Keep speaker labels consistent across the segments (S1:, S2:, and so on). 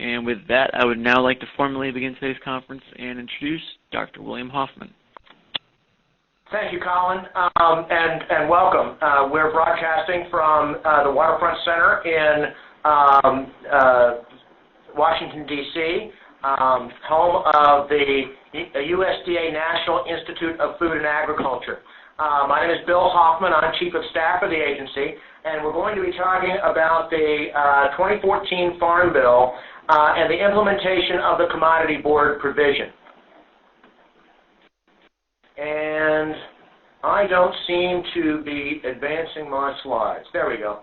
S1: And with that, I would now like to formally begin today's conference and introduce Dr. William Hoffman.
S2: Thank you, Colin, and welcome. We're broadcasting from the Waterfront Center in Washington, D.C., home of the USDA National Institute of Food and Agriculture. My name is Bill Hoffman. I'm Chief of Staff of the agency, and we're going to be talking about the 2014 Farm Bill and the implementation of the Commodity Board provision. And I don't seem to be advancing my slides. There we go.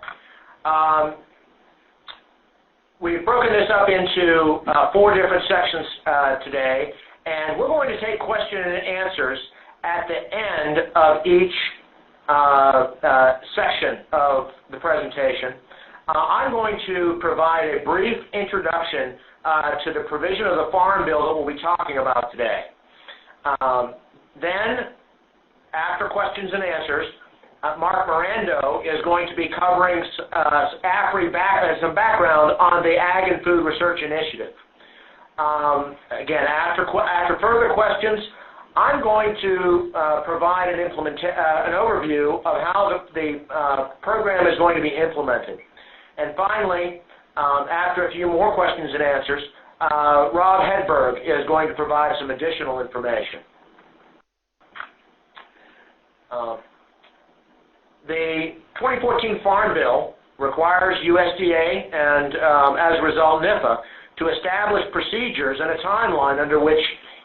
S2: We've broken this up into 4 different sections today, and we're going to take questions and answers at the end of each section of the presentation. I'm going to provide a brief introduction to the provision of the Farm Bill that we'll be talking about today. Then, after questions and answers, Mark Mirando is going to be covering AFRI some background on the Ag and Food Research Initiative. Again, after further questions, I'm going to provide an overview of how the program is going to be implemented. And finally, after a few more questions and answers, Rob Hedberg is going to provide some additional information. The 2014 Farm Bill requires USDA and, as a result, NIFA to establish procedures and a timeline under which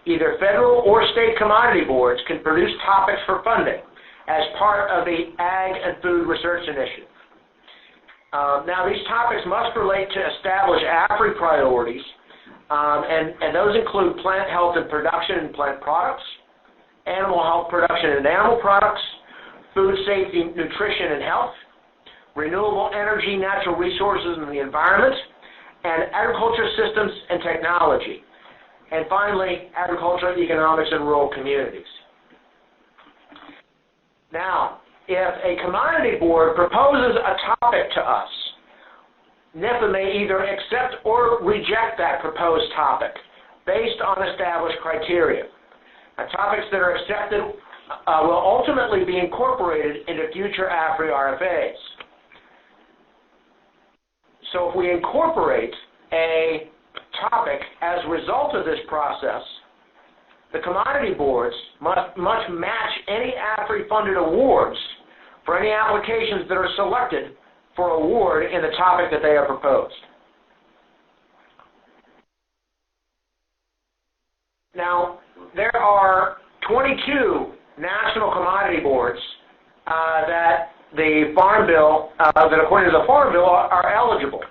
S2: either federal or state commodity boards can produce topics for funding as part of the Ag and Food Research Initiative. Now, these topics must relate to established AFRI priorities, and those include plant health and production and plant products, animal health production and animal products, food safety, nutrition and health, renewable energy, natural resources and the environment, and agriculture systems and technology. And finally, agricultural economics and rural communities. Now, if a commodity board proposes a topic to us, NIFA may either accept or reject that proposed topic based on established criteria. Now, topics that are accepted will ultimately be incorporated into future AFRI RFAs. So if we incorporate a topic as a result of this process, the commodity boards must match any AFRI-funded awards for any applications that are selected for award in the topic that they have proposed. Now, there are 22 national commodity boards that the Farm Bill, that according to the Farm Bill, are eligible.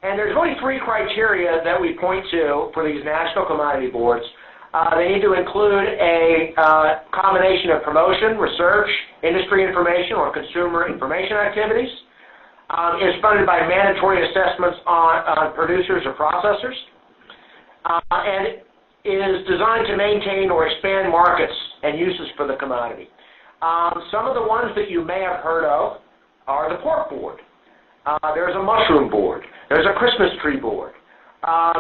S2: And there's only 3 criteria that we point to for these national commodity boards. They need to include a combination of promotion, research, industry information, or consumer information activities. Is funded by mandatory assessments on producers or processors. And is designed to maintain or expand markets and uses for the commodity. Some of the ones that you may have heard of are the pork board. There's a mushroom board. There's a Christmas tree board.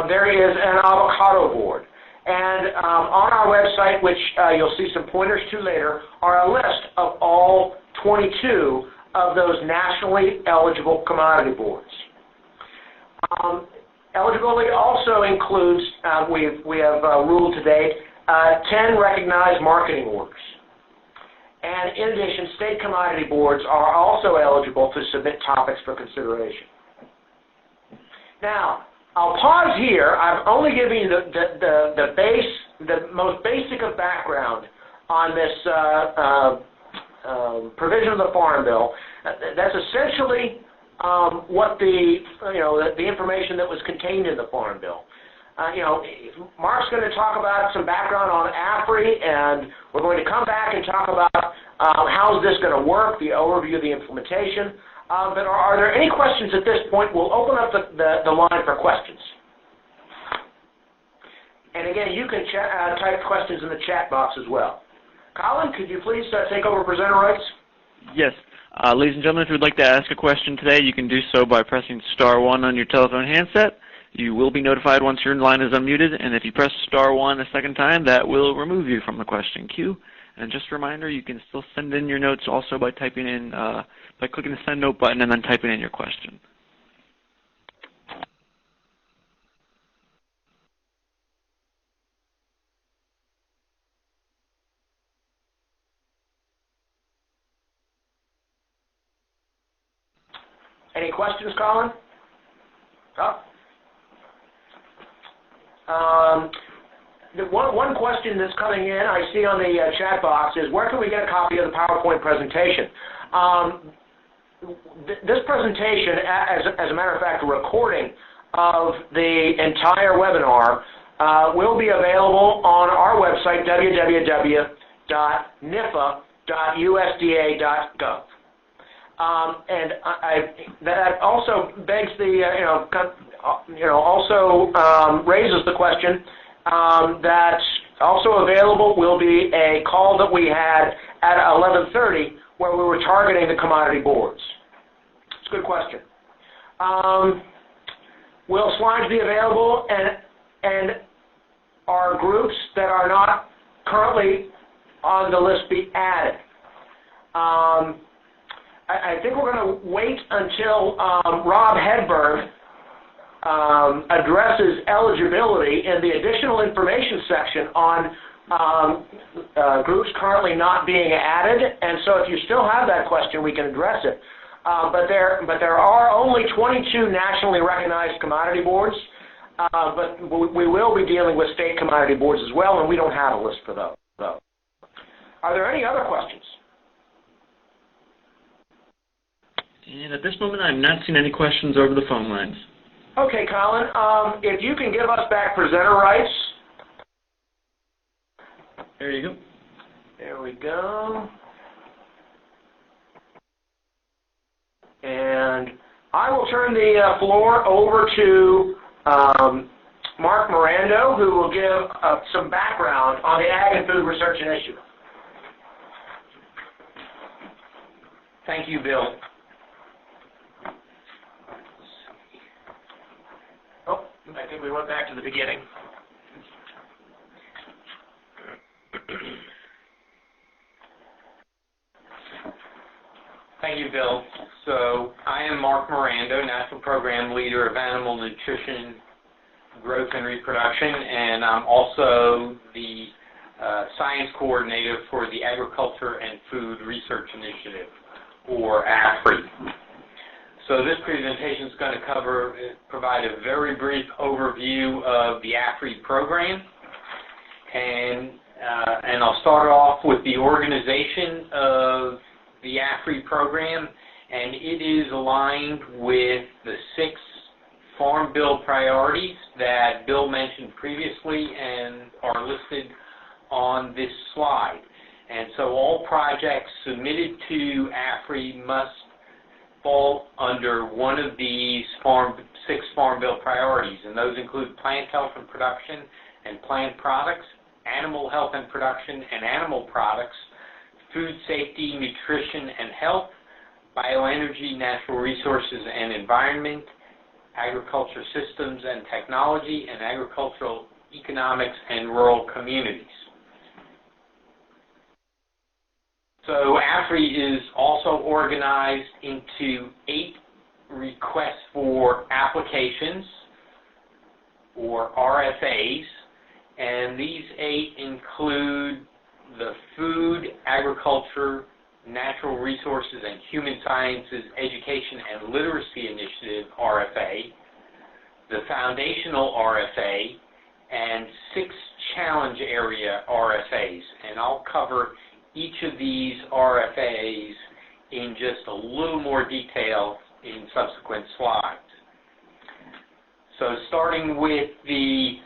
S2: There is an avocado board. And on our website, which you'll see some pointers to later, are a list of all 22 of those nationally eligible commodity boards. Eligibility also includes, we have ruled to date, 10 recognized marketing orders. And in addition, state commodity boards are also eligible to submit topics for consideration. Now, I'll pause here. I've only given you the most basic of background on this provision of the Farm Bill. That's essentially what the information that was contained in the Farm Bill. Mark's going to talk about some background on AFRI, and we're going to come back and talk about how is this going to work, the overview of the implementation. But are there any questions at this point? We'll open up the line for questions. And again, you can type questions in the chat box as well. Colin, could you please take over presenter rights?
S1: Yes. Ladies and gentlemen, if you would like to ask a question today, you can do so by pressing *1 on your telephone handset. You will be notified once your line is unmuted, and if you press star 1 a second time, that will remove you from the question queue. And just a reminder, you can still send in your notes also by typing in, by clicking the send note button and then typing in your question.
S2: Any questions, Colin? Oh. One question that's coming in, I see on the chat box, is where can we get a copy of the PowerPoint presentation? This presentation, as a matter of fact, a recording of the entire webinar will be available on our website, www.nifa.usda.gov. And that also begs the, also raises the question that also available will be a call that we had at 11:30 where we were targeting the commodity boards. It's a good question. Will slides be available, and are groups that are not currently on the list be added? I think we're going to wait until Rob Hedberg addresses eligibility in the additional information section on groups currently not being added. And so if you still have that question, we can address it. But there are only 22 nationally recognized commodity boards, but we will be dealing with state commodity boards as well, and we don't have a list for those. Are there any other questions?
S1: And at this moment, I'm not seeing any questions over the phone lines.
S2: Okay, Colin, if you can give us back presenter rights.
S1: There you go.
S2: There we go. And I will turn the floor over to Mark Mirando, who will give some background on the Ag and Food Research Initiative.
S3: Thank you, Bill.
S2: Oh, I think we went back to the beginning.
S3: Thank you, Bill. So I am Mark Mirando, National Program Leader of Animal Nutrition, Growth and Reproduction, and I'm also the Science Coordinator for the Agriculture and Food Research Initiative, or AFRI. So this presentation is going to provide a very brief overview of the AFRI program, and I'll start off with the organization of the AFRI program, and it is aligned with the 6 Farm Bill priorities that Bill mentioned previously and are listed on this slide. And so all projects submitted to AFRI must fall under one of these 6 Farm Bill priorities, and those include plant health and production and plant products, animal health and production and animal products, food safety, nutrition and health, bioenergy, natural resources and environment, agriculture systems and technology, and agricultural economics and rural communities. So AFRI is also organized into 8 requests for applications, or RFAs, and these 8 include the Food, Agriculture, Natural Resources and Human Sciences Education and Literacy Initiative, RFA, the Foundational RFA, and 6 Challenge Area RFAs. And I'll cover each of these RFAs in just a little more detail in subsequent slides. So starting with the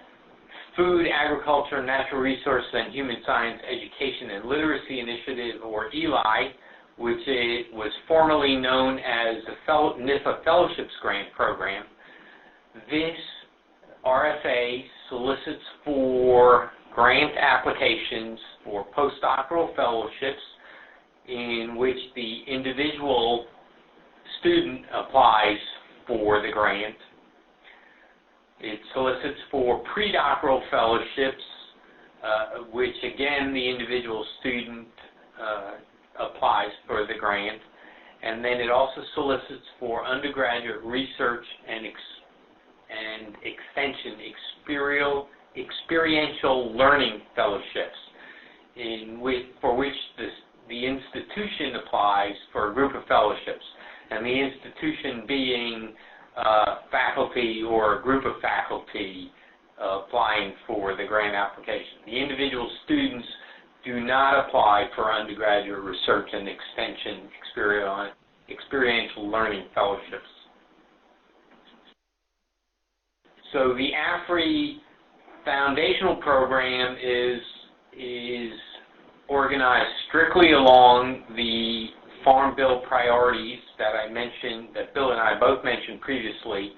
S3: Food, Agriculture, Natural Resources and Human Science Education and Literacy Initiative, or ELI, which was formerly known as the NIFA Fellowships Grant Program. This RFA solicits for grant applications for postdoctoral fellowships in which the individual student applies for the grant. It solicits for predoctoral fellowships, which again the individual student applies for the grant. And then it also solicits for undergraduate research and extension, experiential learning fellowships, for which the institution applies for a group of fellowships, and the institution being faculty or a group of faculty applying for the grant application. The individual students do not apply for undergraduate research and extension experiential learning fellowships. So the AFRI foundational program is organized strictly along the Farm Bill priorities that I mentioned, that Bill and I both mentioned previously,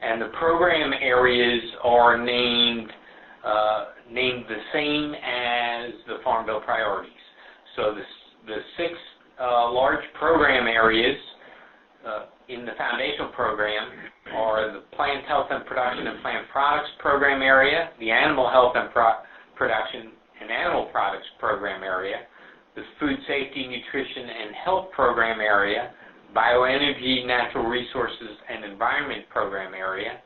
S3: and the program areas are named the same as the Farm Bill priorities. So the six large program areas in the foundational program are the Plant Health and Production and Plant Products program area, the Animal Health and Production and Animal Products program area, the Food Safety, Nutrition, and Health program area, Bioenergy, Natural Resources, and Environment program area,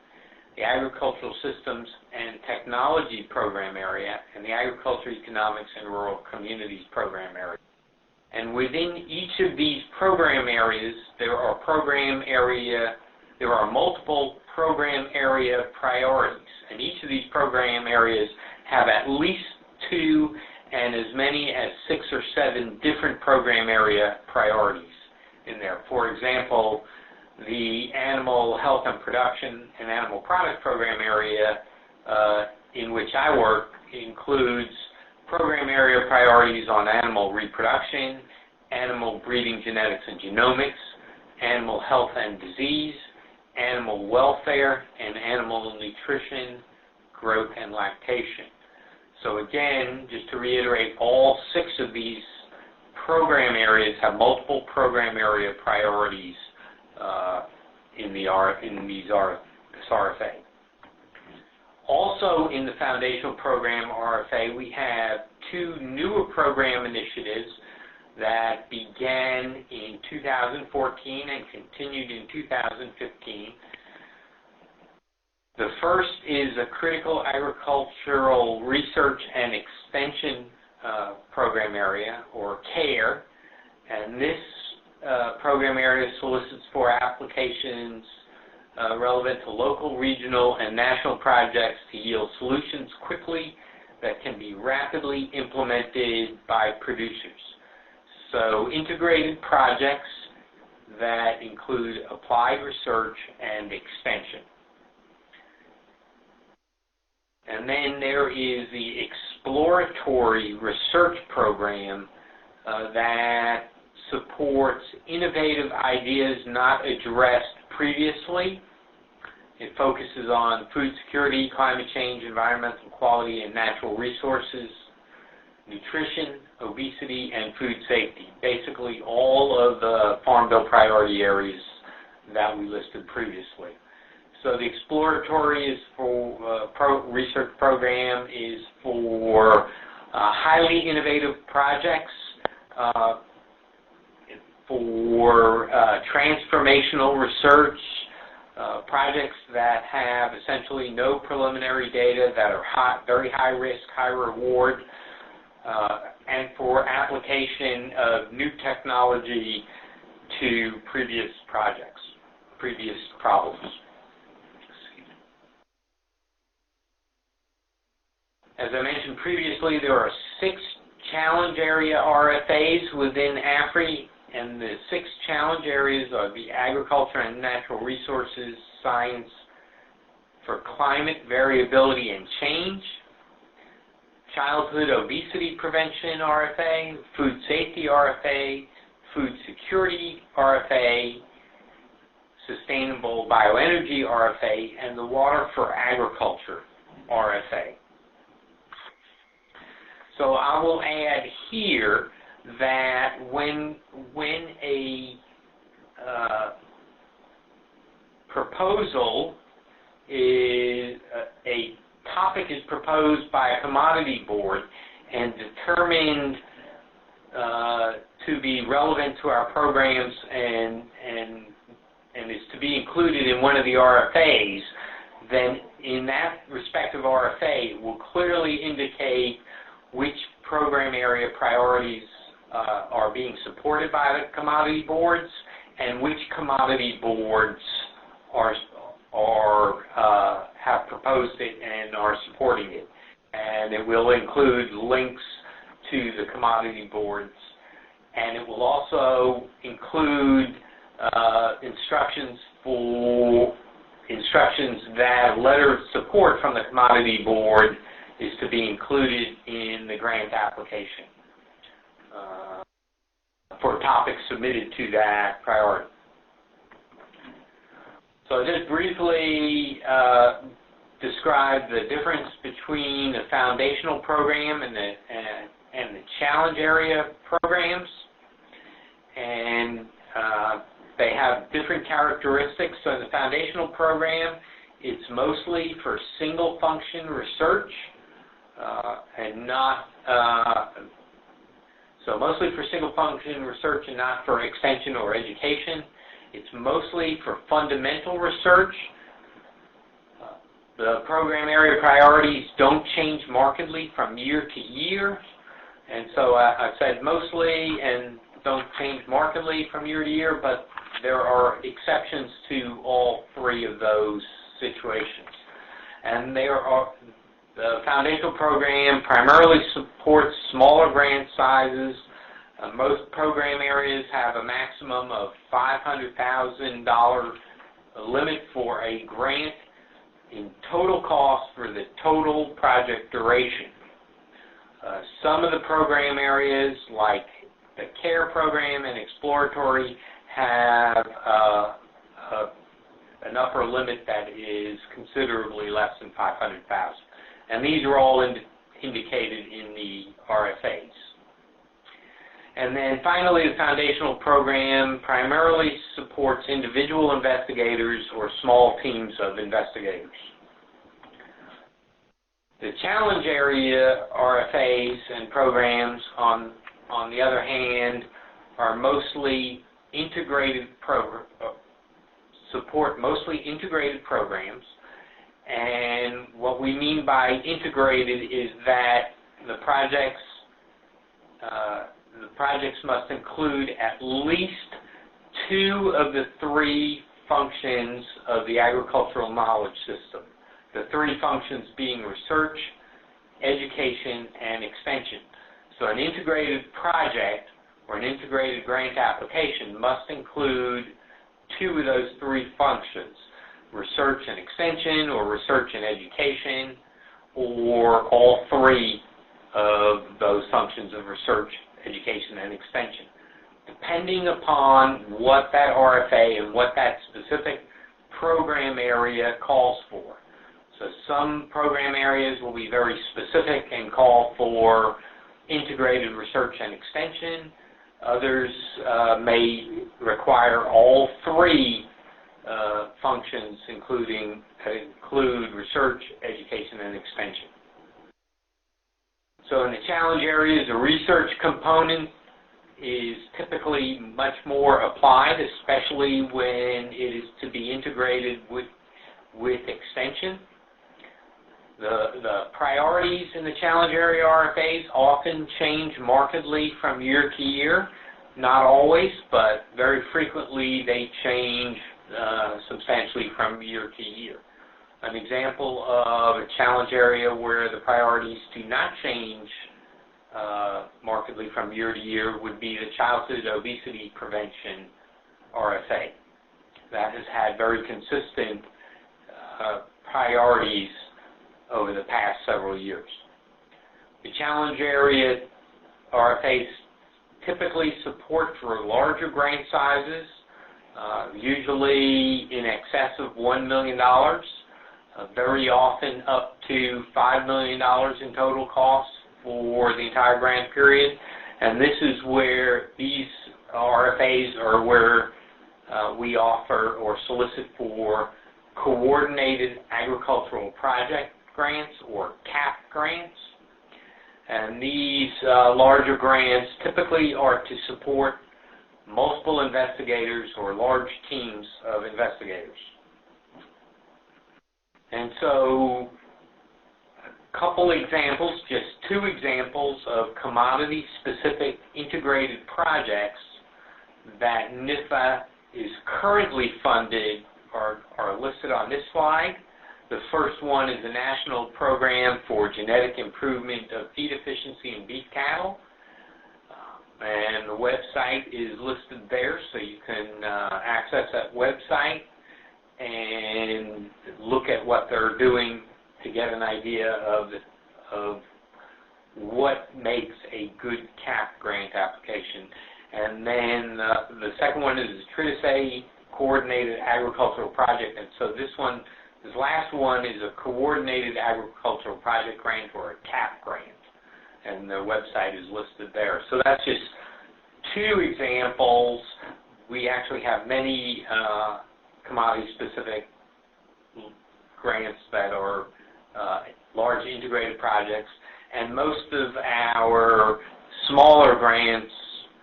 S3: the Agricultural Systems and Technology program area, and the Agriculture, Economics, and Rural Communities program area. And within each of these program areas, there are multiple program area priorities, and each of these program areas have at least 2 and as many as 6 or 7 different program area priorities in there. For example, the Animal Health and Production and Animal Products program area in which I work includes program area priorities on animal reproduction, animal breeding genetics and genomics, animal health and disease, animal welfare, and animal nutrition, growth, and lactation. So again, just to reiterate, all 6 of these program areas have multiple program area priorities in this RFA. Also in the foundational program RFA, we have 2 newer program initiatives that began in 2014 and continued in 2015. The first is a Critical Agricultural Research and Extension program area, or CARE, and this program area solicits for applications relevant to local, regional, and national projects to yield solutions quickly that can be rapidly implemented by producers. So integrated projects that include applied research and extension. And then there is the exploratory research program that supports innovative ideas not addressed previously. It focuses on food security, climate change, environmental quality, and natural resources, nutrition, obesity, and food safety. Basically all of the Farm Bill priority areas that we listed previously. So the exploratory is for research program is for highly innovative projects, for transformational research, projects that have essentially no preliminary data, that are very high risk, high reward, and for application of new technology to previous projects, previous problems. As I mentioned previously, there are 6 challenge area RFAs within AFRI, and the 6 challenge areas are the agriculture and natural resources, science for climate variability and change, childhood obesity prevention RFA, food safety RFA, food security RFA, sustainable bioenergy RFA, and the water for agriculture RFA. So I will add here that when a proposal is a topic is proposed by a commodity board and determined to be relevant to our programs and is to be included in one of the RFAs, then in that respective RFA it will clearly indicate which program area priorities are being supported by the commodity boards and which commodity boards have proposed it and are supporting it. And it will include links to the commodity boards, and it will also include instructions that a letter of support from the commodity board is to be included in the grant application for topics submitted to that priority. So just briefly describe the difference between the foundational program and the challenge area programs, and they have different characteristics. So in the foundational program, it's mostly for single function research and not so mostly for single function research and not for extension or education. It's mostly for fundamental research. The program area priorities don't change markedly from year to year, and so I've said mostly and don't change markedly from year to year, but there are exceptions to all three of those situations. And the foundational program primarily supports smaller grant sizes. Most program areas have a maximum of $500,000 limit for a grant in total cost for the total project duration. Some of the program areas, like the CARE program and exploratory, have an upper limit that is considerably less than $500,000. And these are all indicated in the RFAs. And then finally, the foundational program primarily supports individual investigators or small teams of investigators. The challenge area RFAs and programs, on the other hand, are mostly support mostly integrated programs. And what we mean by integrated is that the projects must include at least two of the three functions of the agricultural knowledge system. The three functions being research, education, and extension. So an integrated project or an integrated grant application must include two of those three functions: research and extension, or research and education, or all three of those functions of research, education, and extension, depending upon what that RFA and what that specific program area calls for. So some program areas will be very specific and call for integrated research and extension. Others may require all three functions, include research, education, and extension. So in the challenge areas, the research component is typically much more applied, especially when it is to be integrated with extension. The priorities in the challenge area RFAs often change markedly from year to year. Not always, but very frequently they change substantially from year to year. An example of a challenge area where the priorities do not change markedly from year to year would be the childhood obesity prevention RFA. That has had very consistent priorities over the past several years. The challenge area RFAs typically support for larger grant sizes, usually in excess of $1 million, very often up to $5 million in total costs for the entire grant period. And this is where these RFAs are where we offer or solicit for Coordinated Agricultural Project Grants, or CAP grants. And these larger grants typically are to support multiple investigators or large teams of investigators. And so, a couple examples, just two examples of commodity-specific integrated projects that NIFA is currently funded are listed on this slide. The first one is the National Program for Genetic Improvement of Feed Efficiency in Beef Cattle. And the website is listed there, so you can access that website and look at what they're doing to get an idea of what makes a good CAP grant application. And then the second one is the Triticeae Coordinated Agricultural Project, and so this last one is a Coordinated Agricultural Project grant, or a CAP grant, and the website is listed there. So that's just two examples. We actually have many commodity-specific grants that are large integrated projects, and most of our smaller grants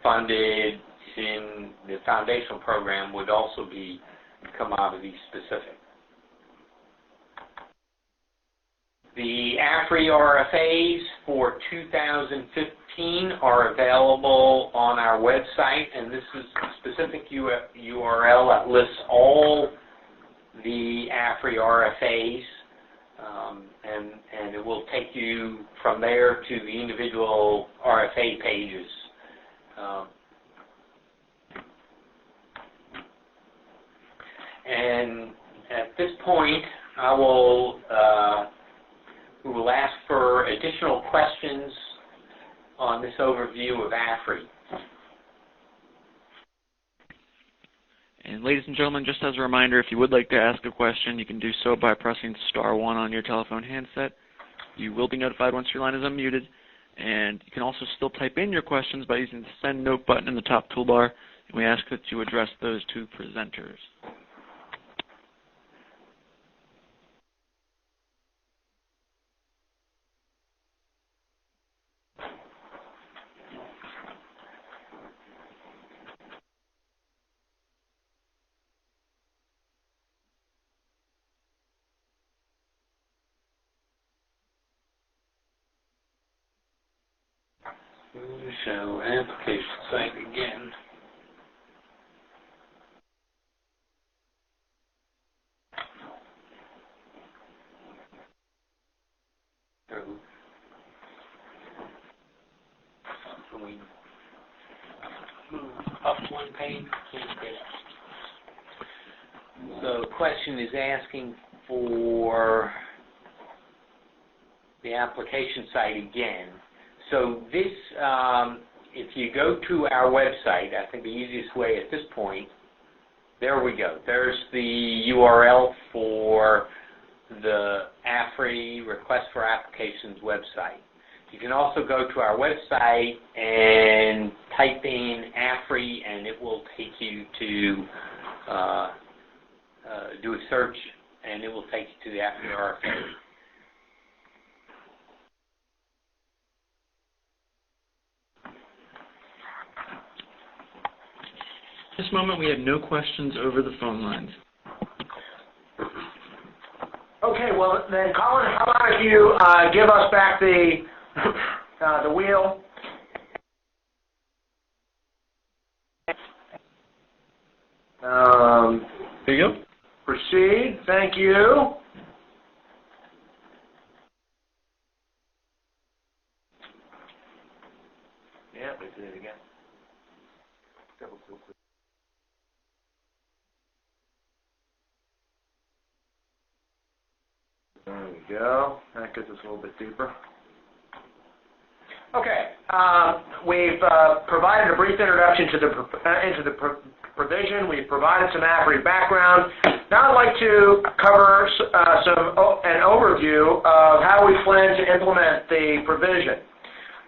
S3: funded in the foundational program would also be commodity-specific. The AFRI RFAs for 2015 are available on our website, and this is a specific URL that lists all the AFRI RFAs, and it will take you from there to the individual RFA pages. And at this point, we will ask for additional questions on this overview of AFRI.
S1: And ladies and gentlemen, just as a reminder, if you would like to ask a question, you can do so by pressing *1 on your telephone handset. You will be notified once your line is unmuted. And you can also still type in your questions by using the Send Note button in the top toolbar, and we ask that you address those to presenters.
S3: Show application site again. So we move up one page. So the question is asking for the application site again. So this, if you go to our website, I think the easiest way at this point, there we go. There's the URL for the AFRI Request for Applications website. You can also go to our website and type in AFRI, and it will take you to do a search, and it will take you to the AFRI RFA.
S1: At this moment, we have no questions over the phone lines.
S2: Okay, well then, Colin, how about if you give us back the wheel?
S1: There you go.
S2: Proceed. Thank you. Yeah, we did it again. Double click. There we go. That gets us a little bit deeper. Okay, we've provided a brief introduction to the provision. We've provided some AFRI background. Now I'd like to cover an overview of how we plan to implement the provision.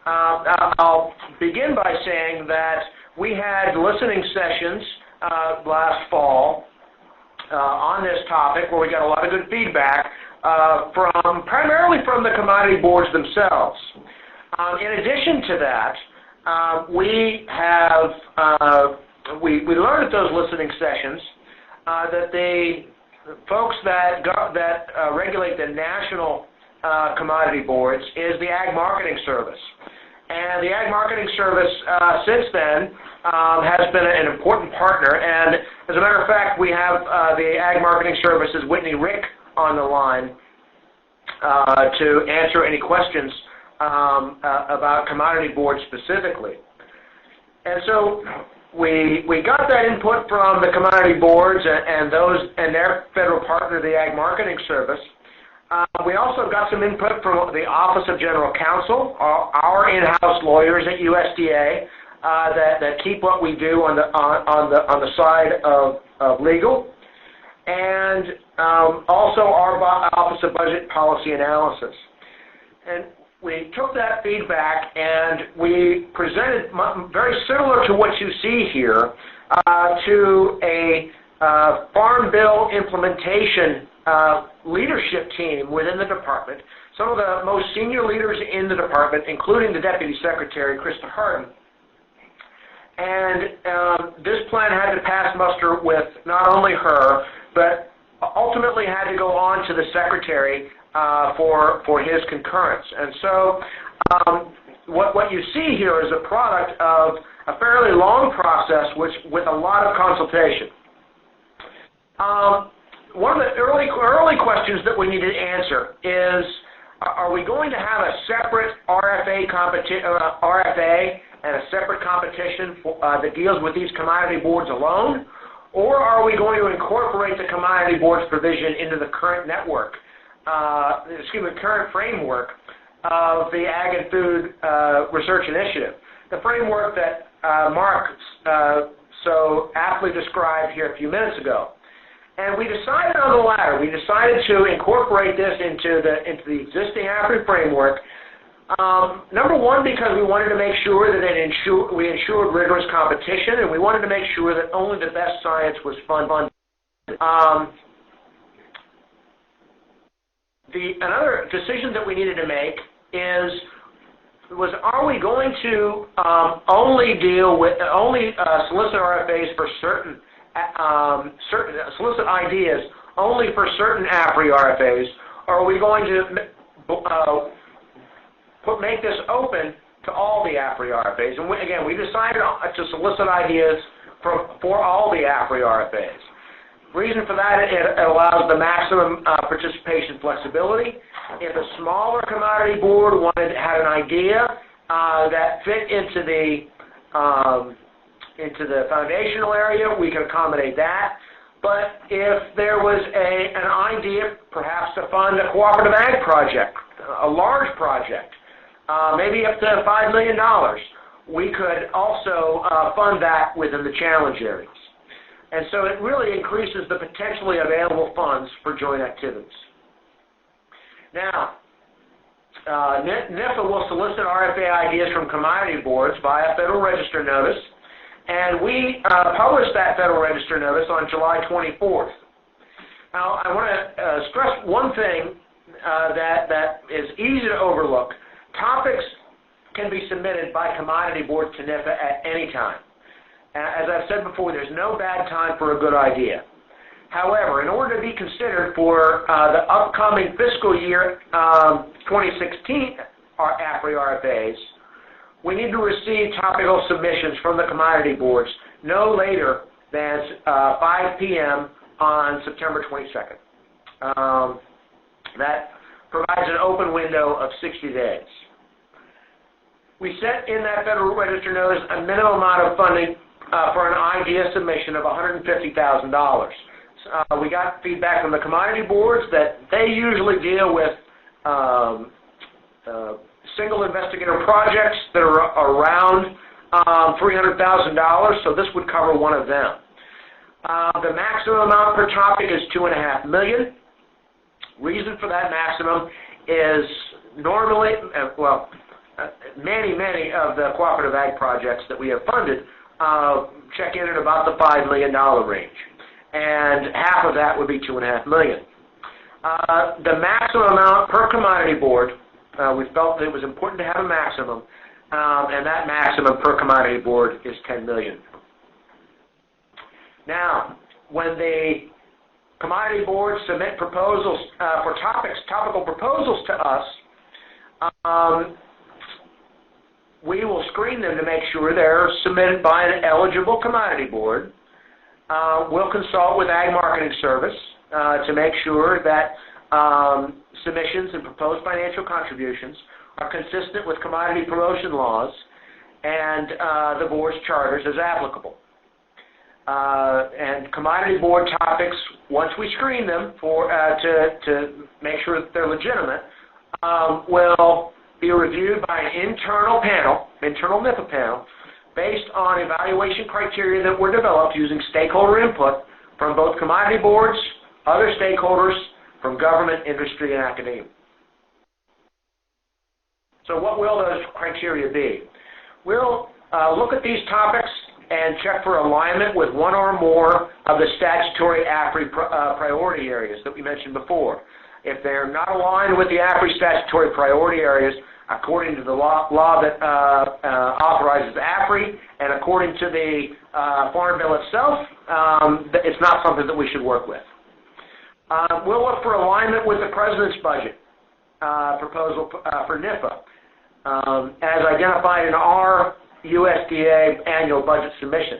S2: I'll begin by saying that we had listening sessions last fall on this topic, where we got a lot of good feedback primarily from the commodity boards themselves. In addition to that, we learned at those listening sessions that the folks that regulate the national commodity boards is the Ag Marketing Service. And the Ag Marketing Service, since then, has been an important partner. And as a matter of fact, we have the Ag Marketing Service's Whitney Rick on the line to answer any questions about commodity boards specifically. And so we got that input from the commodity boards and their federal partner, the Ag Marketing Service. We also got some input from the Office of General Counsel, our in-house lawyers at USDA that keep what we do on the side of legal, and also our Office of Budget Policy Analysis. And we took that feedback and we presented, very similar to what you see here, to a Farm Bill implementation leadership team within the department. Some of the most senior leaders in the department, including the Deputy Secretary, Krista Harden. And this plan had to pass muster with not only her, but ultimately had to go on to the Secretary for his concurrence. And so what you see here is a product of a fairly long process with a lot of consultation. One of the early questions that we needed to answer is, are we going to have a separate RFA and a separate competition that deals with these commodity boards alone, or are we going to incorporate the commodity boards provision into the current network, current framework of the Ag and Food Research Initiative, the framework that Mark so aptly described here a few minutes ago. And we decided on the latter. We decided to incorporate this into the existing AFRI framework. Number one, because we wanted to make sure that we ensured rigorous competition, and we wanted to make sure that only the best science was funded. Another decision that we needed to make was are we going to only solicit RFAs for certain solicit ideas only for certain AFRI RFAs, or are we going to make this open to all the AFRI RFAs? And again, we decided to solicit ideas for all the AFRI RFAs. Reason for that, it allows the maximum participation flexibility. If a smaller commodity board had an idea that fit into the foundational area, we can accommodate that. But if there was an idea, perhaps to fund a cooperative ag project, a large project, maybe up to $5 million, we could also fund that within the challenge areas. And so it really increases the potentially available funds for joint activities. Now, NIFA will solicit RFA ideas from commodity boards via Federal Register notice, and we published that Federal Register notice on July 24th. Now, I want to stress one thing that is easy to overlook. Topics can be submitted by commodity boards to NIFA at any time. As I've said before, there's no bad time for a good idea. However, in order to be considered for the upcoming fiscal year 2016 AFRI RFAs, we need to receive topical submissions from the commodity boards no later than 5 p.m. on September 22nd. That provides an open window of 60 days. We set in that Federal Register notice a minimum amount of funding for an idea submission of $150,000. We got feedback from the commodity boards that they usually deal with single investigator projects that are around $300,000, so this would cover one of them. The maximum amount per topic is $2.5 million. Reason for that maximum is normally, many of the cooperative ag projects that we have funded check in at about the $5 million range. and half of that would be $2.5 million. The maximum amount per commodity board, we felt that it was important to have a maximum, and that maximum per commodity board is $10 million. Now, when the commodity boards submit proposals for topical proposals to us, we will screen them to make sure they're submitted by an eligible commodity board. We'll consult with Ag Marketing Service to make sure that submissions and proposed financial contributions are consistent with commodity promotion laws and the board's charters as applicable. And commodity board topics, once we screen them to make sure that they're legitimate, will be reviewed by an internal NIFA panel, based on evaluation criteria that were developed using stakeholder input from both commodity boards, other stakeholders, from government, industry, and academia. So what will those criteria be? We'll look at these topics and check for alignment with one or more of the statutory AFRI priority areas that we mentioned before. If they're not aligned with the AFRI statutory priority areas, according to the law that authorizes AFRI, and according to the Farm Bill itself, it's not something that we should work with. We'll look for alignment with the President's budget proposal for NIFA, as identified in our USDA annual budget submission.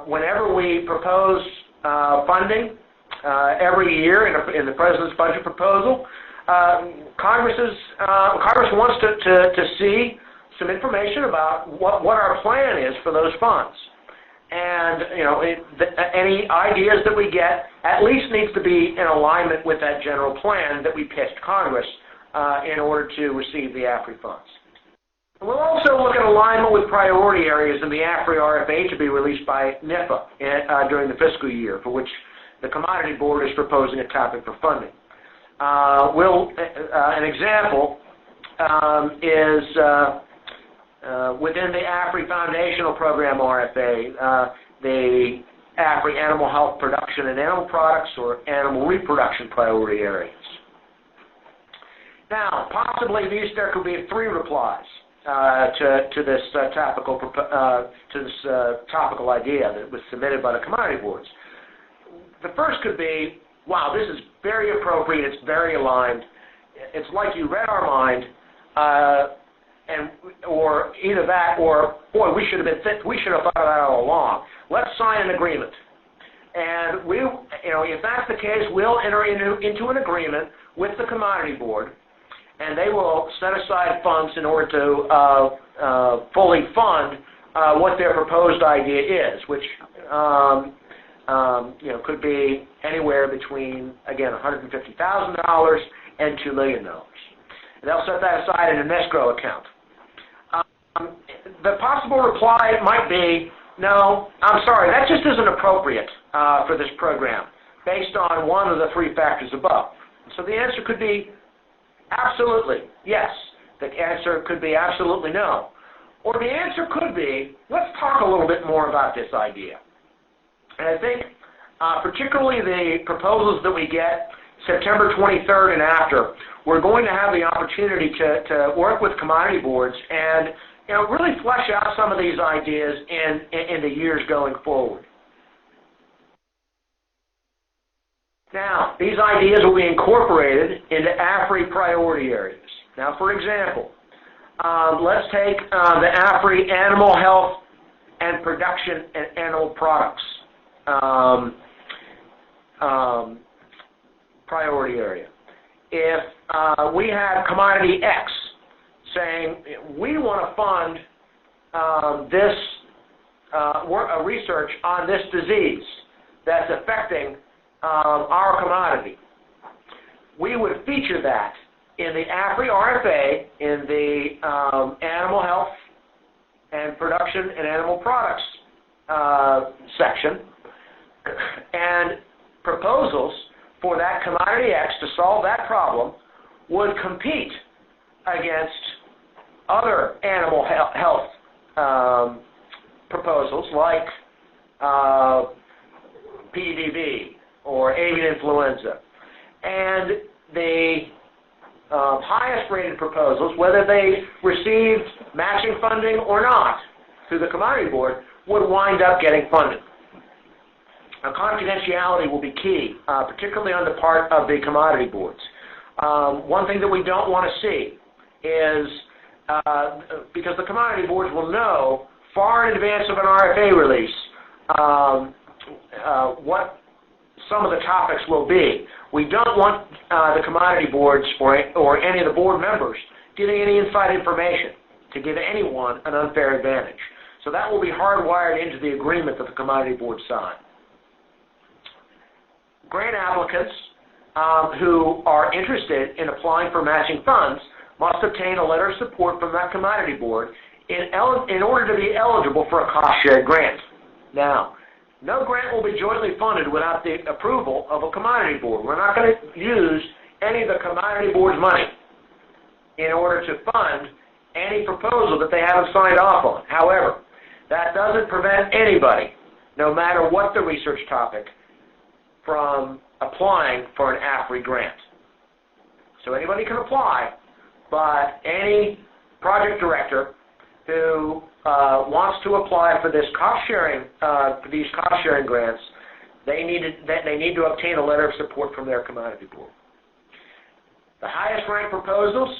S2: Whenever we propose funding every year in the President's budget proposal, Congress wants to see some information about what our plan is for those funds. And any ideas that we get at least needs to be in alignment with that general plan that we pitched Congress in order to receive the AFRI funds. We'll also look at alignment with priority areas in the AFRI RFA to be released by NIFA during the fiscal year, for which the Commodity Board is proposing a topic for funding. An example is within the AFRI Foundational Program RFA, the AFRI Animal Health Production and Animal Products, or Animal Reproduction priority areas. Now, possibly there could be 3 replies to this topical idea that was submitted by the commodity boards. The first could be, wow, this is very appropriate, it's very aligned, it's like you read our mind, or either that, or boy, we should have thought of that all along. Let's sign an agreement. And if that's the case, we'll enter into an agreement with the commodity board, and they will set aside funds in order to fully fund what their proposed idea is, which could be anywhere between, again, $150,000 and $2 million. They'll set that aside in an escrow account. The possible reply might be, no, I'm sorry, that just isn't appropriate for this program, based on one of the 3 factors above. So the answer could be absolutely yes. The answer could be absolutely no. Or the answer could be, let's talk a little bit more about this idea. And I think particularly the proposals that we get September 23rd and after, we're going to have the opportunity to work with commodity boards and really flesh out some of these ideas in the years going forward. Now, these ideas will be incorporated into AFRI priority areas. Now, for example, let's take the AFRI Animal Health and Production and Animal Products priority area. If we have commodity X saying we want to fund research on this disease that's affecting our commodity, we would feature that in the AFRI RFA in the Animal Health and Production and Animal Products section, and proposals for that commodity X to solve that problem would compete against other animal health proposals like PDV or avian influenza. And the highest rated proposals, whether they received matching funding or not through the Commodity Board, would wind up getting funded. Now, confidentiality will be key, particularly on the part of the Commodity Boards. One thing that we don't want to see is, because the Commodity Boards will know far in advance of an RFA release what some of the topics will be. We don't want the Commodity Boards or any of the board members getting any inside information to give anyone an unfair advantage. So that will be hardwired into the agreement that the Commodity Board sign. Grant applicants who are interested in applying for matching funds must obtain a letter of support from that Commodity Board in order to be eligible for a cost-shared grant. Now, no grant will be jointly funded without the approval of a Commodity Board. We're not going to use any of the Commodity Board's money in order to fund any proposal that they haven't signed off on. However, that doesn't prevent anybody, no matter what the research topic, from applying for an AFRI grant. So anybody can apply, but any project director who wants to apply for this these cost-sharing grants, they need to obtain a letter of support from their Commodity Board. The highest ranked proposals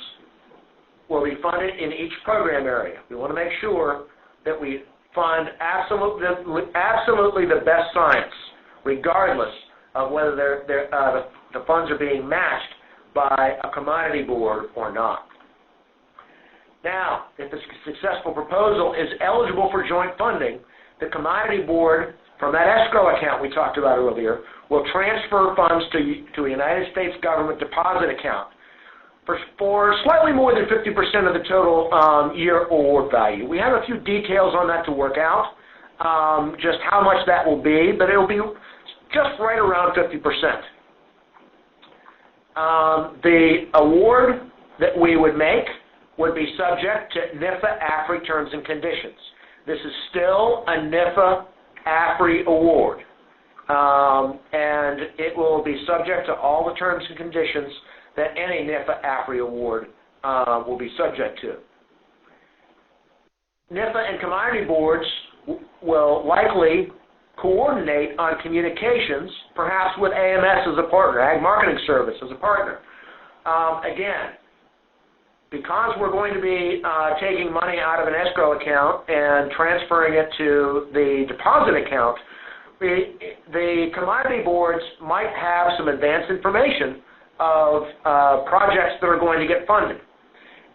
S2: will be funded in each program area. We want to make sure that we fund absolutely the best science, regardless of whether the funds are being matched by a Commodity Board or not. Now, if the successful proposal is eligible for joint funding, the Commodity Board, from that escrow account we talked about earlier, will transfer funds to a United States government deposit account for slightly more than 50% of the total year award value. We have a few details on that to work out, just how much that will be, but it will be just right around 50%. The award that we would make would be subject to NIFA AFRI terms and conditions. This is still a NIFA AFRI award, and it will be subject to all the terms and conditions that any NIFA AFRI award will be subject to. NIFA and Commodity Boards will likely coordinate on communications, perhaps with AMS as a partner, Ag Marketing Service as a partner. Again, because we're going to be taking money out of an escrow account and transferring it to the deposit account, the Commodity Boards might have some advanced information of projects that are going to get funded.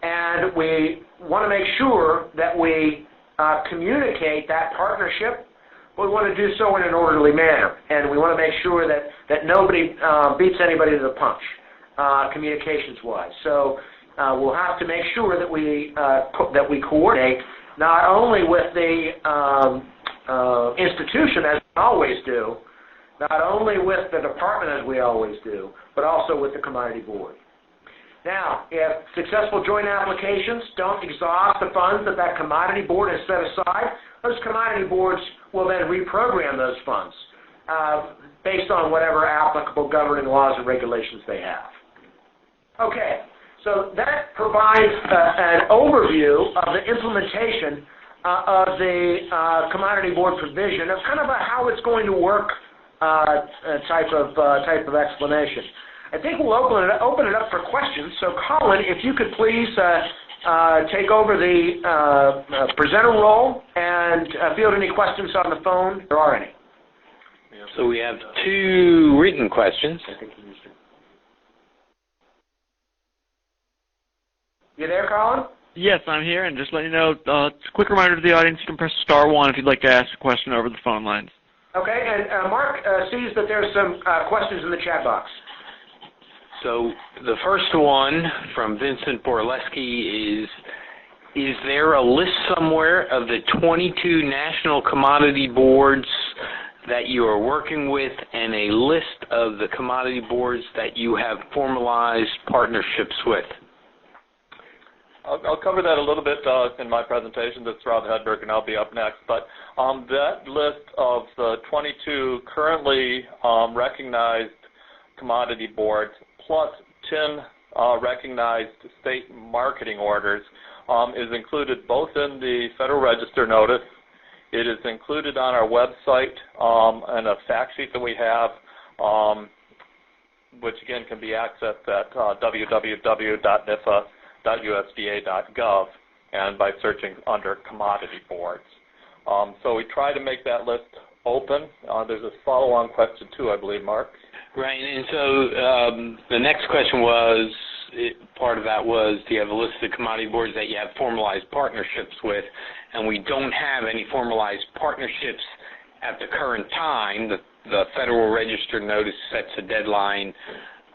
S2: And we want to make sure that we communicate that partnership, but we want to do so in an orderly manner. And we want to make sure that nobody beats anybody to the punch, communications-wise. So we'll have to make sure that we coordinate not only with the institution, as we always do, not only with the department, as we always do, but also with the Commodity Board. Now, if successful joint applications don't exhaust the funds that Commodity Board has set aside, those Commodity Boards will then reprogram those funds based on whatever applicable governing laws and regulations they have. Okay. So that provides an overview of the implementation of the Commodity Board provision of kind of a how it's going to work type of explanation. I think we'll open it up for questions. So, Colin, if you could please take over the presenter role and field any questions on the phone. If there are any.
S3: So we have 2 written questions.
S2: You there, Colin?
S1: Yes, I'm here, and just let you know, quick reminder to the audience, you can press *1 if you'd like to ask a question over the phone lines. Okay, and Mark sees that there's some questions in the chat box.
S3: So the first one from Vincent Borleski is there a list somewhere of the 22 national commodity boards that you are working with and a list of the commodity boards that you have formalized partnerships with?
S4: I'll cover that a little bit in my presentation. This is Rob Hedberg, and I'll be up next. But that list of the 22 currently recognized commodity boards plus 10 recognized state marketing orders is included both in the Federal Register notice. It is included on our website and a fact sheet that we have, which again can be accessed at www.nifa.usda.gov and by searching under commodity boards. So we try to make that list open. There's a follow-on question too, I believe, Mark.
S3: Right, and so the next question was, part of that was, do you have a list of commodity boards that you have formalized partnerships with? And we don't have any formalized partnerships at the current time. The Federal Register notice sets a deadline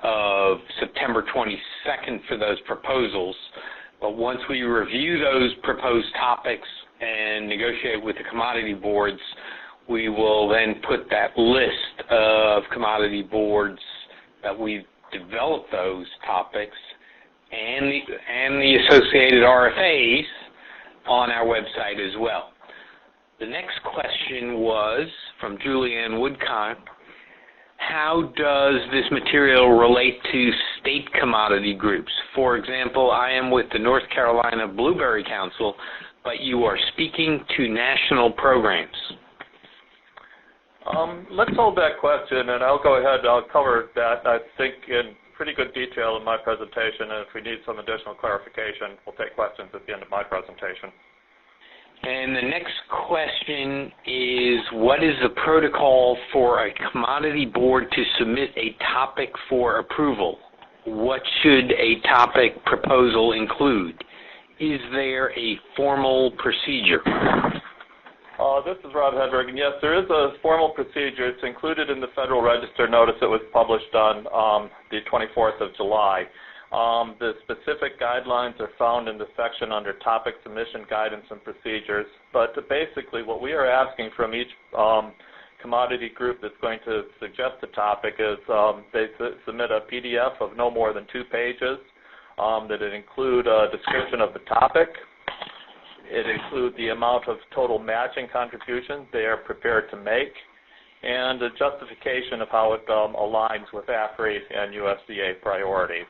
S3: of September 22nd for those proposals. But once we review those proposed topics and negotiate with the commodity boards, we will then put that list of commodity boards that we've developed those topics and the associated RFAs on our website as well. The next question was from Julianne Woodcock. How does this material relate to state commodity groups? For example, I am with the North Carolina Blueberry Council, but you are speaking to national programs.
S4: Let's hold that question, and I'll go ahead and I'll cover that, I think, in pretty good detail in my presentation, and if we need some additional clarification, we'll take questions at the end of my presentation.
S3: And the next question is, what is the protocol for a commodity board to submit a topic for approval? What should a topic proposal include? Is there a formal procedure?
S4: This is Rob Hedberg, and yes, there is a formal procedure. It's included in the Federal Register notice that was published on the 24th of July. The specific guidelines are found in the section under Topic Submission Guidance and Procedures, but basically what we are asking from each commodity group that's going to suggest a topic is they submit a PDF of no more than 2 pages, that it include a description of the topic. It includes the amount of total matching contributions they are prepared to make, and a justification of how it aligns with AFRI and USDA priorities.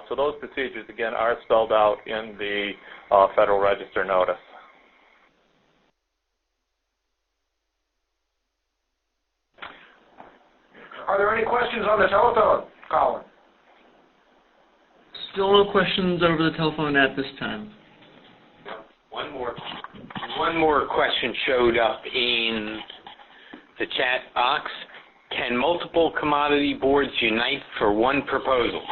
S4: So those procedures, again, are spelled out in the Federal Register notice.
S2: Are there any questions on the telephone, Colin?
S1: Still no questions over the telephone at this time.
S3: One more question showed up in the chat box. Can multiple commodity boards unite for one proposal?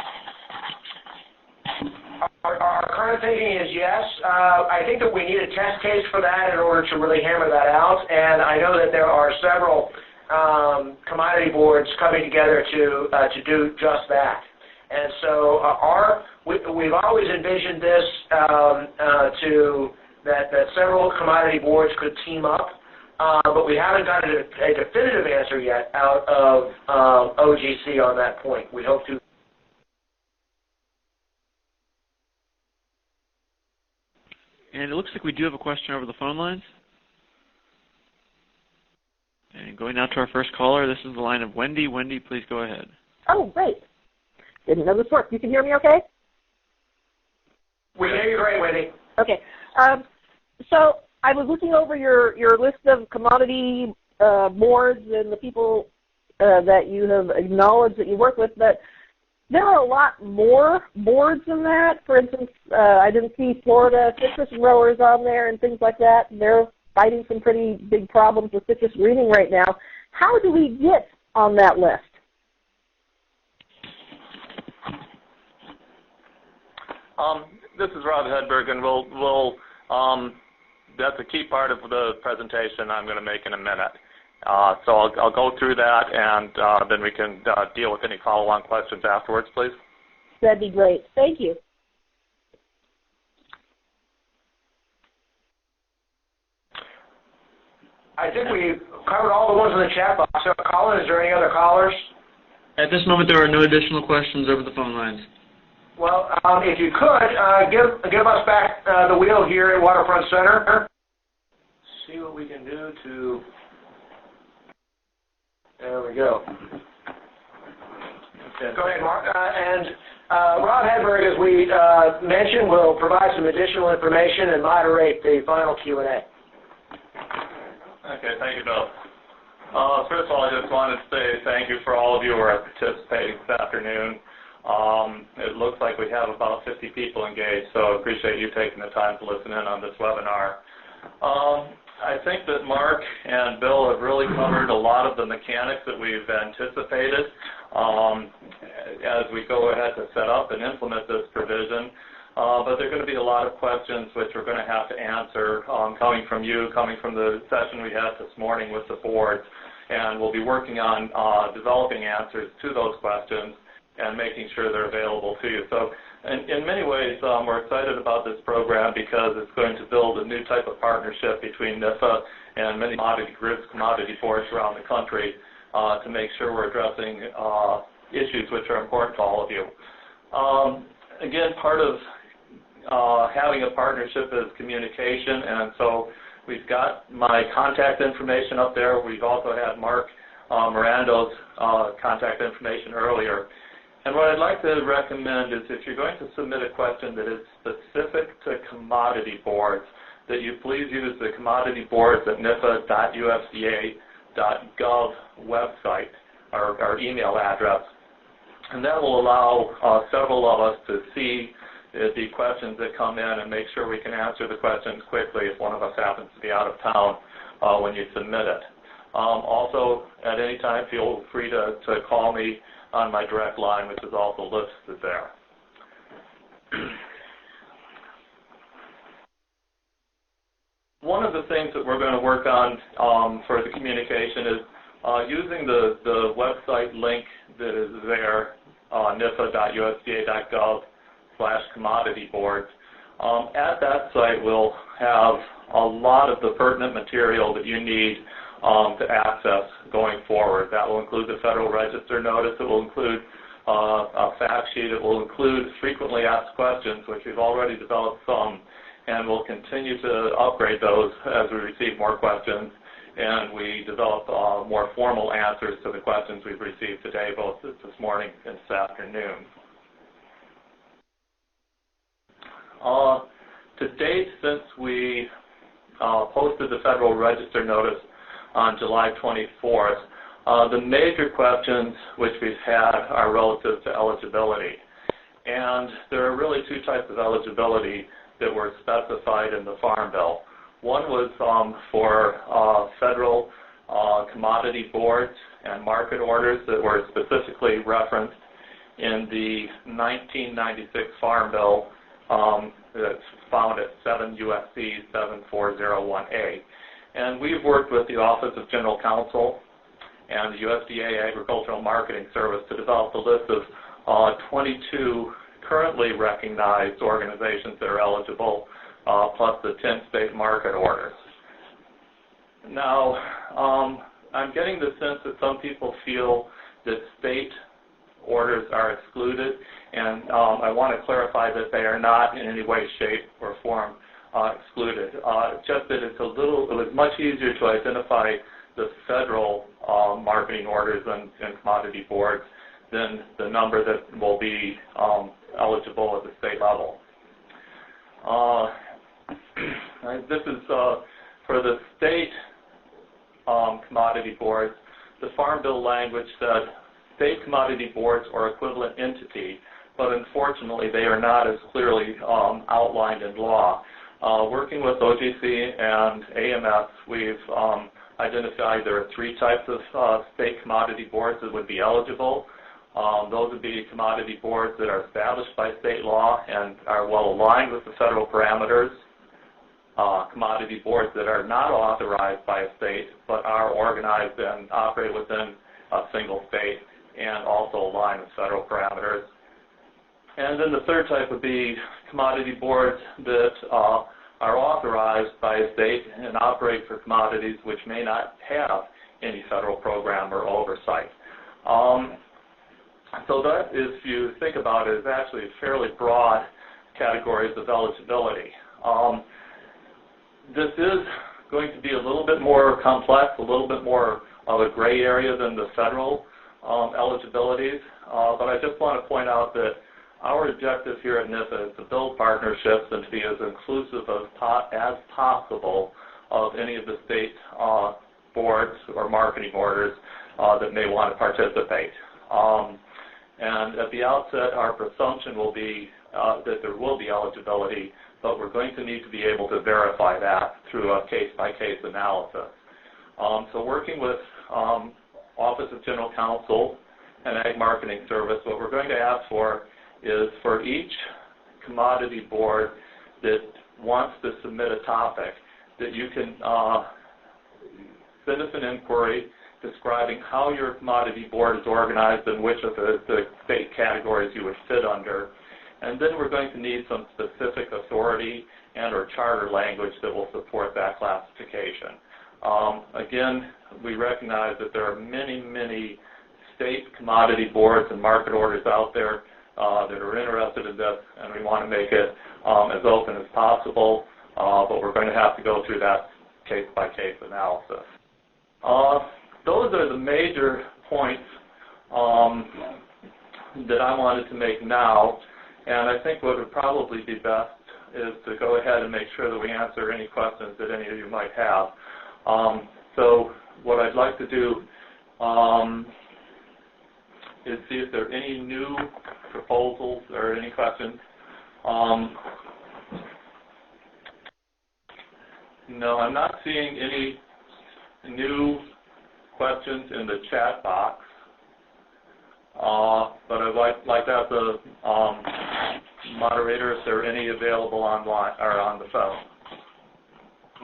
S2: Our current thinking is yes. I think that we need a test case for that in order to really hammer that out, and I know that there are several commodity boards coming together to do just that. And so we've always envisioned this that several commodity boards could team up, but we haven't gotten a definitive answer yet out of OGC on that point. We hope to.
S1: And it looks like we do have a question over the phone lines. And going now to our first caller, this is the line of Wendy. Wendy, please go ahead.
S5: Oh, great. Didn't know this worked. You can hear me okay?
S2: We hear you great, Wendy.
S5: Okay. So I was looking over your list of commodity boards and the people that you have acknowledged that you work with, but there are a lot more boards than that. For instance, I didn't see Florida citrus growers on there and things like that. They're fighting some pretty big problems with citrus greening right now. How do we get on that list?
S4: This is Rob Hedberg, and we'll that's a key part of the presentation I'm going to make in a minute. So I'll go through that, and then we can deal with any follow-on questions afterwards, please.
S5: That'd be great. Thank you.
S2: I think we covered all the ones in the chat box. So, Colin, is there any other callers?
S1: At this moment, there are no additional questions over the phone lines.
S2: Well, if you could, give us back the wheel here at Waterfront Center. See what we can do to... There we go. Okay. Go ahead, Mark. Rob Hedberg, as we mentioned, will provide some additional information and moderate the final Q&A.
S4: Okay, thank you, Bill. First of all, I just wanted to say thank you for all of you who are participating this afternoon. It looks like we have about 50 people engaged, so I appreciate you taking the time to listen in on this webinar. I think that Mark and Bill have really covered a lot of the mechanics that we've anticipated as we go ahead to set up and implement this provision. But there are going to be a lot of questions which we're going to have to answer coming from you, coming from the session we had this morning with the board. And we'll be working on developing answers to those questions and making sure they're available to you. So in many ways, we're excited about this program because it's going to build a new type of partnership between NIFA and many commodity groups, commodity boards around the country to make sure we're addressing issues which are important to all of you. Again, part of having a partnership is communication, and so we've got my contact information up there. We've also had Mark Mirando's contact information earlier. And what I'd like to recommend is if you're going to submit a question that is specific to commodity boards, that you please use the commodity boards at NIFA.usda.gov website, our email address. And that will allow several of us to see the questions that come in and make sure we can answer the questions quickly if one of us happens to be out of town when you submit it. Also, at any time, feel free to call me on my direct line, which is also listed there. One of the things that we're going to work on for the communication is using the website link that is there, NIFA.usda.gov/commodity boards. At that site, we'll have a lot of the pertinent material that you need to access going forward. That will include the Federal Register notice. It will include a fact sheet. It will include frequently asked questions, which we've already developed some, and we'll continue to upgrade those as we receive more questions and we develop more formal answers to the questions we've received today, both this morning and this afternoon. To date, since we posted the Federal Register notice on July 24th, the major questions which we've had are relative to eligibility. And there are really two types of eligibility that were specified in the Farm Bill. One was for federal commodity boards and market orders that were specifically referenced in the 1996 Farm Bill that's found at 7 U.S.C. 7401A. And we've worked with the Office of General Counsel and the USDA Agricultural Marketing Service to develop a list of 22 currently recognized organizations that are eligible, plus the 10 state market orders. Now, I'm getting the sense that some people feel that state orders are excluded, and I want to clarify that they are not in any way, shape, or form excluded. Just that it was much easier to identify the federal marketing orders and commodity boards than the number that will be eligible at the state level. This is for the state commodity boards. The Farm Bill language said state commodity boards or equivalent entity, but unfortunately they are not as clearly outlined in law. Working with OGC and AMS, we've identified there are three types of state commodity boards that would be eligible. Those would be commodity boards that are established by state law and are well aligned with the federal parameters. Commodity boards that are not authorized by a state but are organized and operate within a single state and also align with federal parameters. And then the third type would be commodity boards that are authorized by a state and operate for commodities which may not have any federal program or oversight. So that, if you think about it, is actually fairly broad categories of eligibility. This is going to be a little bit more complex, a little bit more of a gray area than the federal eligibilities, but I just want to point out that our objective here at NIFA is to build partnerships and to be as inclusive as possible of any of the state boards or marketing orders that may want to participate. And at the outset, our presumption will be that there will be eligibility, but we're going to need to be able to verify that through a case-by-case analysis. So working with Office of General Counsel and Ag Marketing Service, what we're going to ask for is for each commodity board that wants to submit a topic that you can send us an inquiry describing how your commodity board is organized and which of the state categories you would fit under. And then we're going to need some specific authority and or charter language that will support that classification. Again, we recognize that there are many, many state commodity boards and market orders out there that are interested in this, and we want to make it as open as possible, but we're going to have to go through that case-by-case analysis. Those are the major points that I wanted to make now, and I think what would probably be best is to go ahead and make sure that we answer any questions that any of you might have. So what I'd like to do is see if there are any new proposals or any questions. No, I'm not seeing any new questions in the chat box, but I'd like to ask the moderator if there are any available online or on the phone.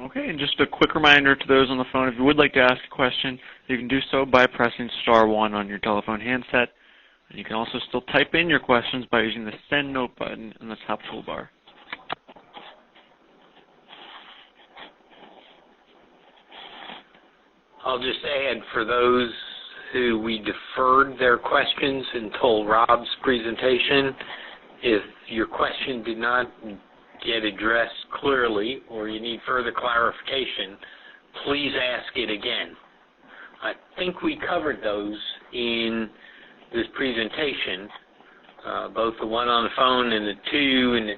S1: Okay, and just a quick reminder to those on the phone, if you would like to ask a question, you can do so by pressing *1 on your telephone handset. And you can also still type in your questions by using the Send Note button in the top toolbar.
S6: I'll just add, for those who we deferred their questions until Rob's presentation, if your question did not get addressed clearly or you need further clarification, please ask it again. I think we covered those in this presentation, both the one on the phone and the two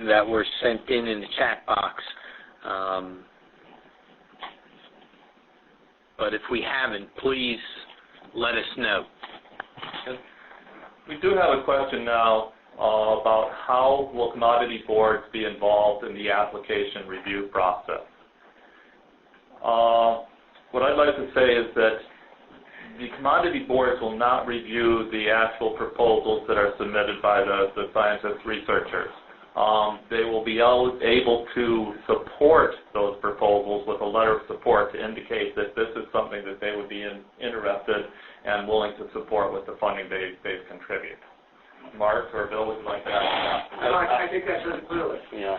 S6: that were sent in the chat box. But if we haven't, please let us know.
S4: We do have a question now about how will commodity boards be involved in the application review process. What I'd like to say is that the commodity boards will not review the actual proposals that are submitted by the scientist researchers. They will be able to support those proposals with a letter of support to indicate that this is something that they would be interested and willing to support with the funding they've contributed. Mark or Bill, would you like to add that?
S2: I think that's really clearly.
S6: Yeah.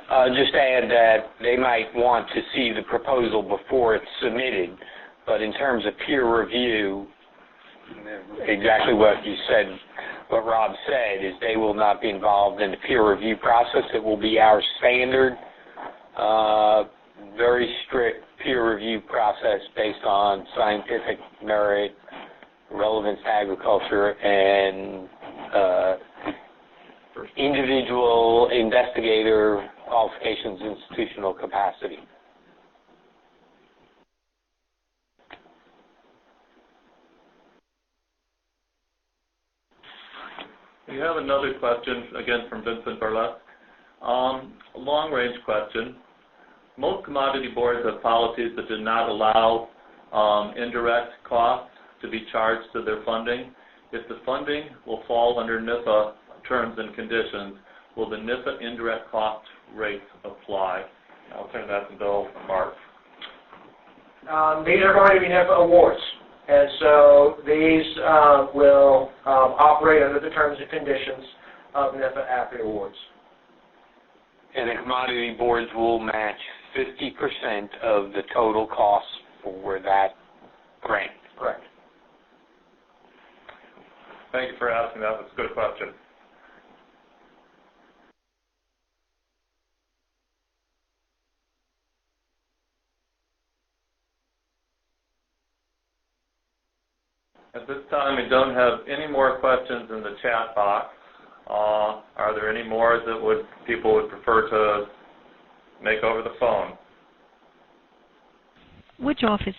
S6: I'll just add that they might want to see the proposal before it's submitted, but in terms of peer review, exactly what you said, what Rob said, is they will not be involved in the peer review process. It will be our standard, very strict peer review process based on scientific merit, relevance to agriculture, and individual investigator qualifications, institutional capacity.
S4: We have another question, again from Vincent Burlesque. A long-range question. Most commodity boards have policies that do not allow indirect costs to be charged to their funding. If the funding will fall under NIFA terms and conditions, will the NIFA indirect cost rates apply? I'll turn that to Bill and Mark.
S2: These are going to be NIFA awards, and so these will operate under the terms and conditions of NIFA AFRI awards.
S6: And the commodity boards will match 50% of the total cost for that grant.
S2: Correct.
S4: Thank you for asking that. That's a good question. At this time, we don't have any more questions in the chat box. Are there any more that people would prefer to make over the phone?
S7: Which office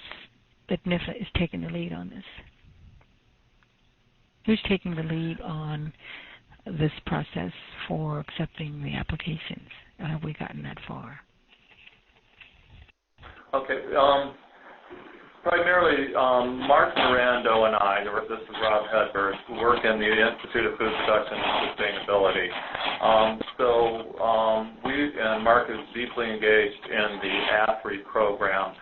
S7: at NIFA is taking the lead on this? Who's taking the lead on this process for accepting the applications? Have we gotten that far?
S4: Okay. Primarily, Mark Mirando and I, this is Rob Hedberg, who work in the Institute of Food Production and Sustainability. And Mark is deeply engaged in the AFRI program.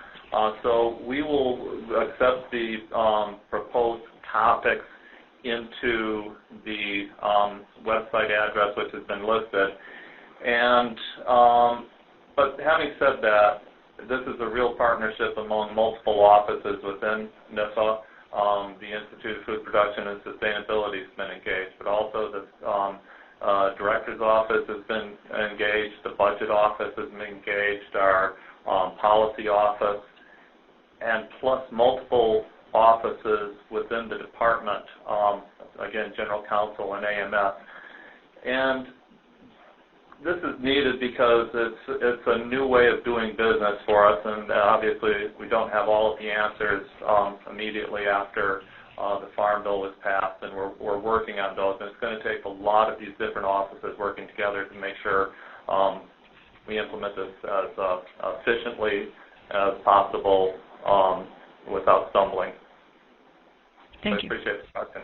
S4: So we will accept the proposed topics into the website address which has been listed. And but having said that, this is a real partnership among multiple offices within NIFA. The Institute of Food Production and Sustainability has been engaged, but also the Director's Office has been engaged, the Budget Office has been engaged, our Policy Office, and plus multiple offices within the department, again, General Counsel and AMS. And this is needed because it's a new way of doing business for us, and obviously we don't have all of the answers immediately after the Farm Bill was passed, and we're working on those. And it's going to take a lot of these different offices working together to make sure we implement this as efficiently as possible without stumbling.
S7: Thank you.
S4: I appreciate the question.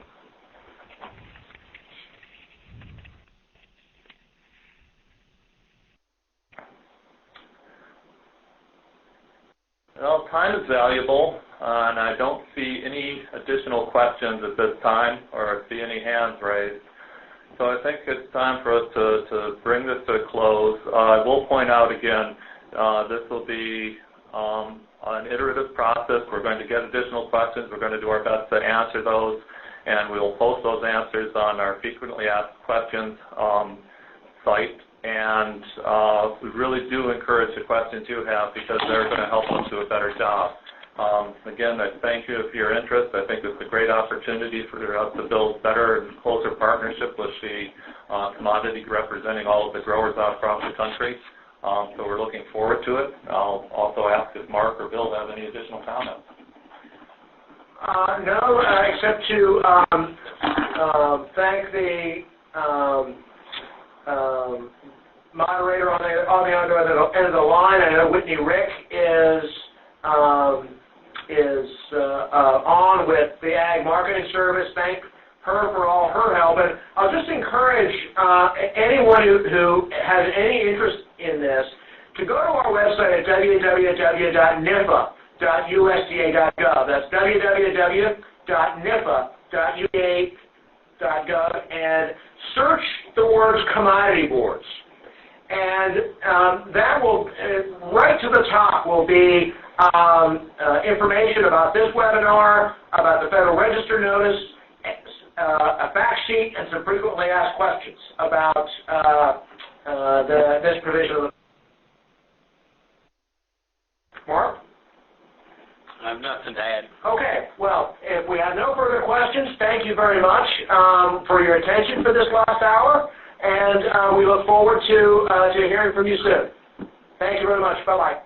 S4: Well, time is valuable, and I don't see any additional questions at this time or see any hands raised. So I think it's time for us to bring this to a close. I will point out again, this will be an iterative process. We're going to get additional questions. We're going to do our best to answer those, and we will post those answers on our frequently asked questions site. And we really do encourage the questions you have because they're going to help us do a better job. Again, I thank you for your interest. I think it's a great opportunity for us to build better and closer partnership with the commodity representing all of the growers out across the country. So we're looking forward to it. I'll also ask if Mark or Bill have any additional comments.
S2: No, except to thank the moderator on the other end of the line. I know Whitney Rick is on with the Ag Marketing Service. Thank her for all her help. And I'll just encourage anyone who has any interest in this to go to our website at www.nifa.usda.gov. That's www.nifa.usda.gov, and search the words commodity boards. And that will, right to the top, will be information about this webinar, about the Federal Register notice, a fact sheet, and some frequently asked questions about this provision of the... Mark?
S6: I have nothing to add.
S2: Okay. Well, if we have no further questions, thank you very much for your attention for this last hour, and we look forward to hearing from you soon. Thank you very much. Bye-bye.